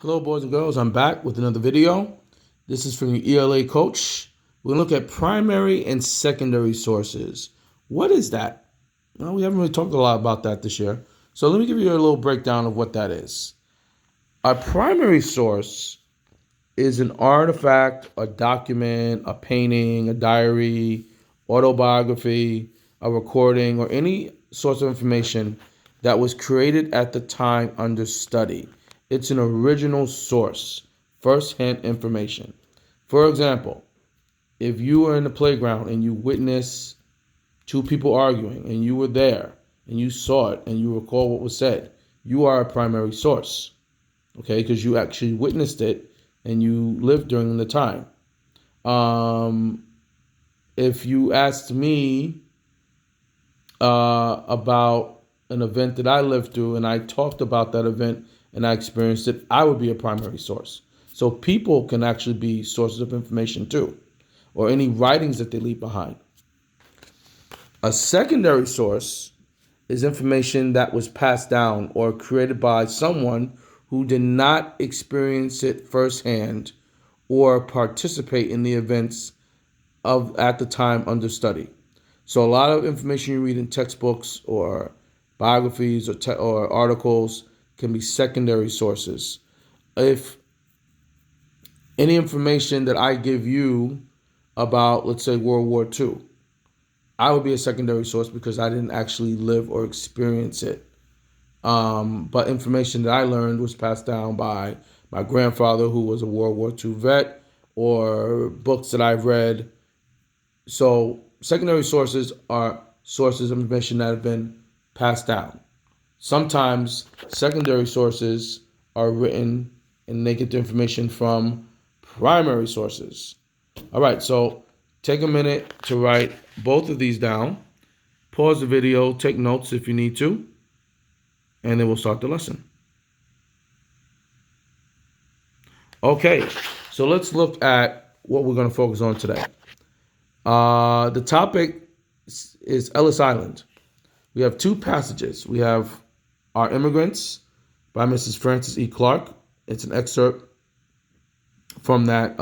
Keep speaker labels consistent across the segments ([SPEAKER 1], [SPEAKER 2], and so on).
[SPEAKER 1] Hello, boys and girls. I'm back with another video. This is from your ELA coach. We're going to look at primary and secondary sources. What is that? Well, we haven't really talked a lot about that this year. So let me give you a little breakdown of what that is. A primary source is an artifact, a document, a painting, a diary, autobiography, a recording, or any source of information that was created at the time under study. It's an original source, first-hand information. For example, if you were in the playground and you witnessed two people arguing and you were there and you saw it and you recall what was said, you are a primary source, okay, because you actually witnessed it and you lived during the time. If you asked me about an event that I lived through and I talked about that event and I experienced it, I would be a primary source. So people can actually be sources of information too, or any writings that they leave behind. A secondary source is information that was passed down or created by someone who did not experience it firsthand or participate in the events of at the time under study. So a lot of information you read in textbooks or biographies or articles can be secondary sources. If any information that I give you about, let's say, World War II, I would be a secondary source because I didn't actually live or experience it. But information that I learned was passed down by my grandfather, who was a World War II vet, or books that I've read. So secondary sources are sources of information that have been passed down. Sometimes secondary sources are written and they get the information from primary sources. All right, so take a minute to write both of these down. Pause the video, take notes if you need to, and then we'll start the lesson. Okay, so let's look at what we're going to focus on today. The topic is Ellis Island. We have two passages. We have Our Immigrants by Mrs. Frances E. Clark. It's an excerpt from that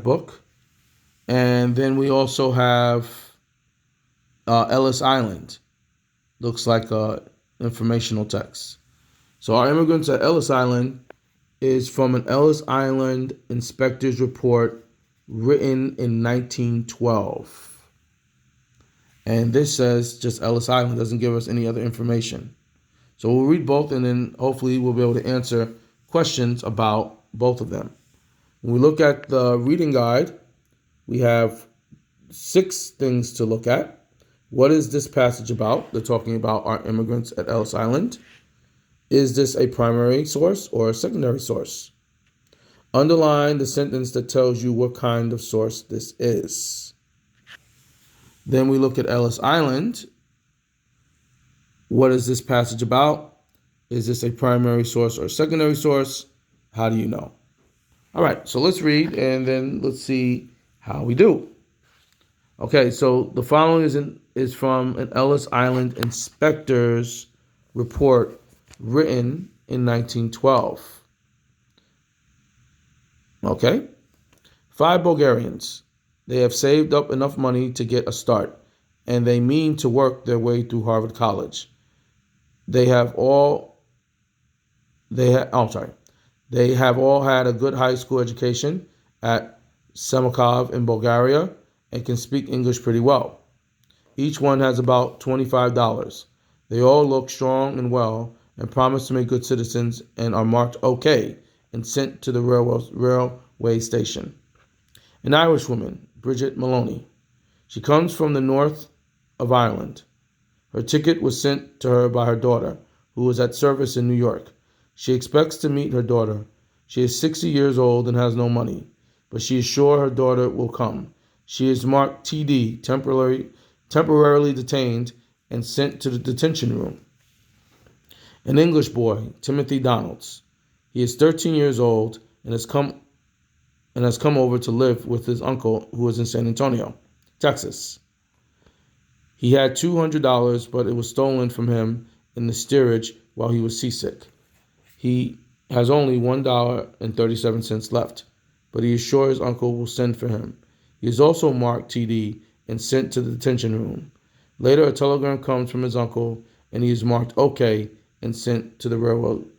[SPEAKER 1] book. And then we also have Ellis Island. Looks like a informational text. So Our Immigrants at Ellis Island is from an Ellis Island inspector's report written in 1912. And this says just Ellis Island, doesn't give us any other information. So we'll read both and then hopefully we'll be able to answer questions about both of them. When we look at the reading guide, we have 6 things to look at. What is this passage about? They're talking about Our Immigrants at Ellis Island. Is this a primary source or a secondary source? Underline the sentence that tells you what kind of source this is. Then we look at Ellis Island. What is this passage about? Is this a primary source or a secondary source? How do you know? All right, so let's read and then let's see how we do. Okay, so the following is from an Ellis Island inspector's report written in 1912. Okay, 5 Bulgarians. They have saved up enough money to get a start, and they mean to work their way through Harvard College. They have all had a good high school education at Semakov in Bulgaria and can speak English pretty well. Each one has about $25. They all look strong and well and promise to make good citizens and are marked OK and sent to the railway station. An Irish woman, Bridget Maloney. She comes from the north of Ireland. Her ticket was sent to her by her daughter, who was at service in New York. She expects to meet her daughter. She is 60 years old and has no money, but she is sure her daughter will come. She is marked TD, temporarily detained, and sent to the detention room. An English boy, Timothy Donalds. He is 13 years old and has come over to live with his uncle, who is in San Antonio, Texas. He had $200, but it was stolen from him in the steerage while he was seasick. He has only $1.37 left, but he is sure his uncle will send for him. He is also marked TD and sent to the detention room. Later, a telegram comes from his uncle, and he is marked OK and sent to the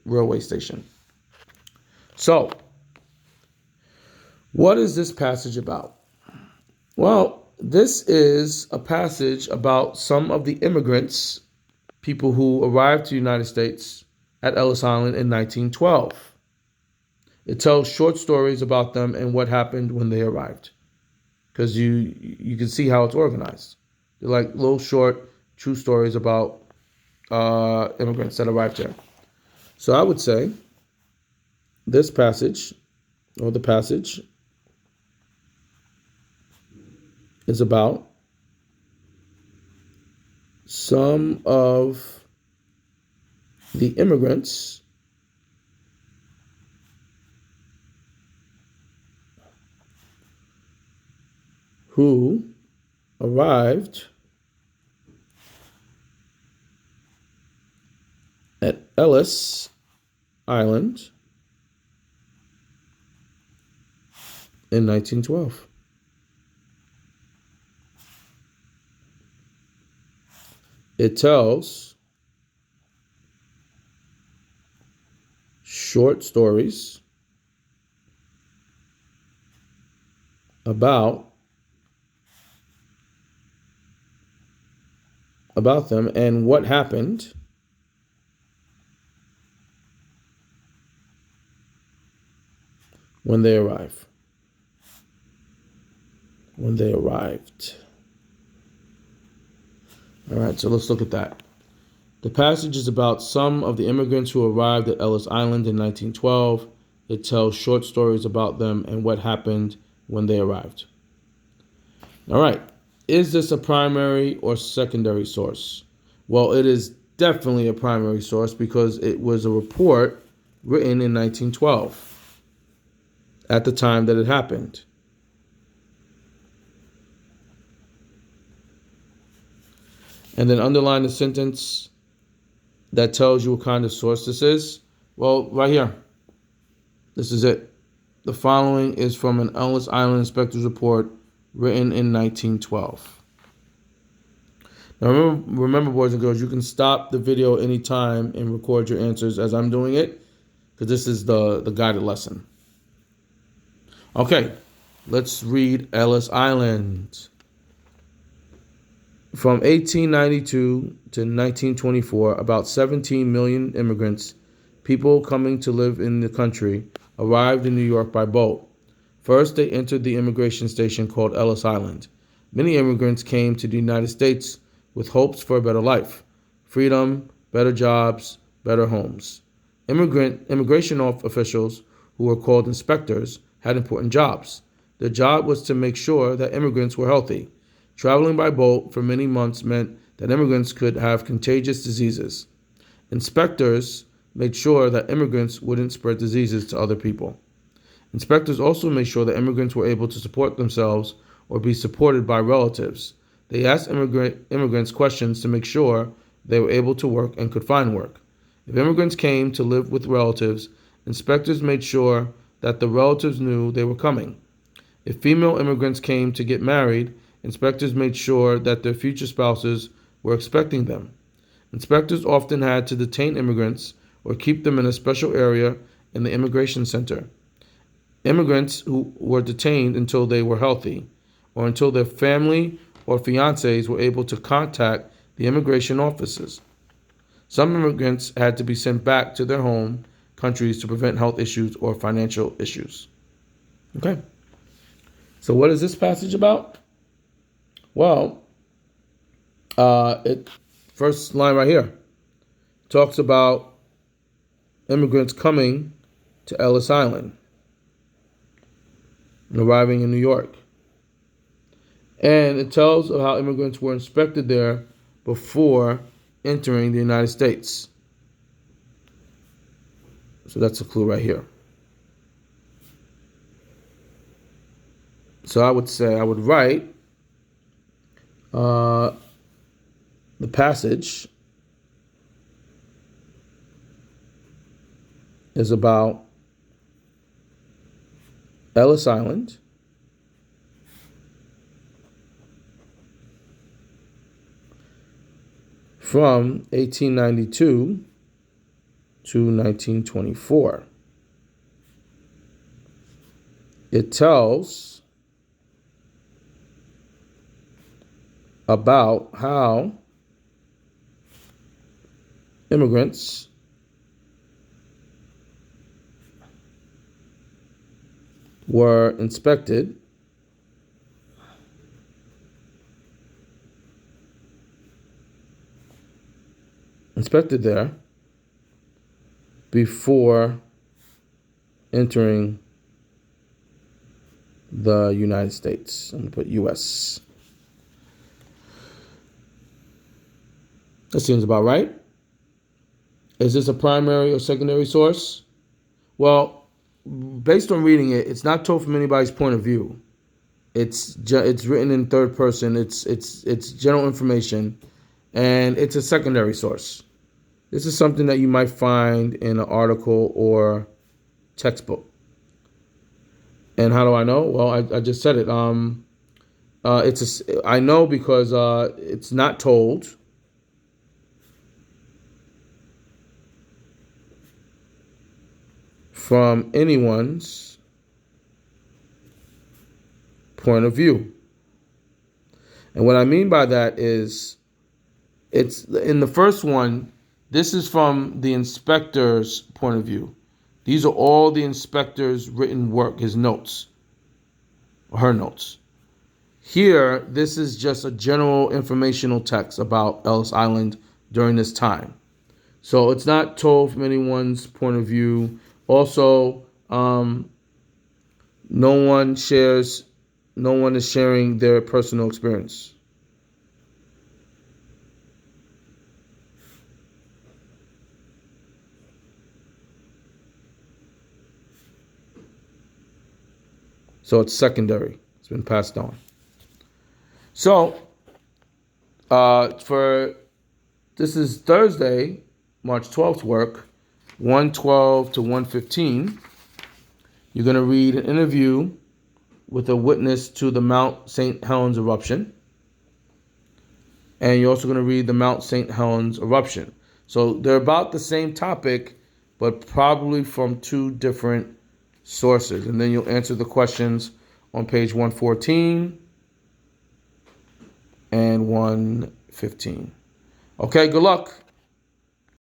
[SPEAKER 1] railway station. So, what is this passage about? Well, this is a passage about some of the immigrants, people who arrived to the United States at Ellis Island in 1912. It tells short stories about them and what happened when they arrived, because you can see how it's organized. They're like little short true stories about immigrants that arrived here. So I would say this passage, or the passage, is about some of the immigrants who arrived at Ellis Island in 1912. It tells short stories about them and what happened when they arrived. All right, so let's look at that. The passage is about some of the immigrants who arrived at Ellis Island in 1912. It tells short stories about them and what happened when they arrived. All right, is this a primary or secondary source? Well, it is definitely a primary source because it was a report written in 1912 at the time that it happened. And then underline the sentence that tells you what kind of source this is. Well, right here. This is it. The following is from an Ellis Island Inspector's report written in 1912. Now remember, boys and girls, you can stop the video anytime and record your answers as I'm doing it, because this is the guided lesson. Okay, let's read Ellis Island. From 1892 to 1924, about 17 million immigrants, people coming to live in the country, arrived in New York by boat. First, they entered the immigration station called Ellis Island. Many immigrants came to the United States with hopes for a better life, freedom, better jobs, better homes. Immigration officials, who were called inspectors, had important jobs. Their job was to make sure that immigrants were healthy. Traveling by boat for many months meant that immigrants could have contagious diseases. Inspectors made sure that immigrants wouldn't spread diseases to other people. Inspectors also made sure that immigrants were able to support themselves or be supported by relatives. They asked immigrants questions to make sure they were able to work and could find work. If immigrants came to live with relatives, inspectors made sure that the relatives knew they were coming. If female immigrants came to get married, inspectors made sure that their future spouses were expecting them. Inspectors often had to detain immigrants or keep them in a special area in the immigration center. Immigrants who were detained until they were healthy or until their family or fiancés were able to contact the immigration offices. Some immigrants had to be sent back to their home countries to prevent health issues or financial issues. Okay. So what is this passage about? Well, it first line right here talks about immigrants coming to Ellis Island and arriving in New York. And it tells of how immigrants were inspected there before entering the United States. So that's a clue right here. So I would write the passage is about Ellis Island, from 1892 to 1924. It tells about how immigrants were inspected there before entering the United States. I'm going to put U.S. That seems about right. Is this a primary or secondary source? Well, based on reading it, it's not told from anybody's point of view. It's written in third person. It's general information, and it's a secondary source. This is something that you might find in an article or textbook. And how do I know? Well, I just said it. I know because it's not told from anyone's point of view. And what I mean by that is, it's in the first one, this is from the inspector's point of view. These are all the inspector's written work, his notes, or her notes. Here, this is just a general informational text about Ellis Island during this time. So it's not told from anyone's point of view. Also, no one is sharing their personal experience. So it's secondary. It's been passed on. So, this is Thursday, March 12th work, 1:12 to 1:15. You're going to read an interview with a witness to the Mount St. Helens eruption. And you're also going to read the Mount St. Helens eruption. So they're about the same topic, but probably from two different sources. And then you'll answer the questions on page 114 and 115. Okay, good luck.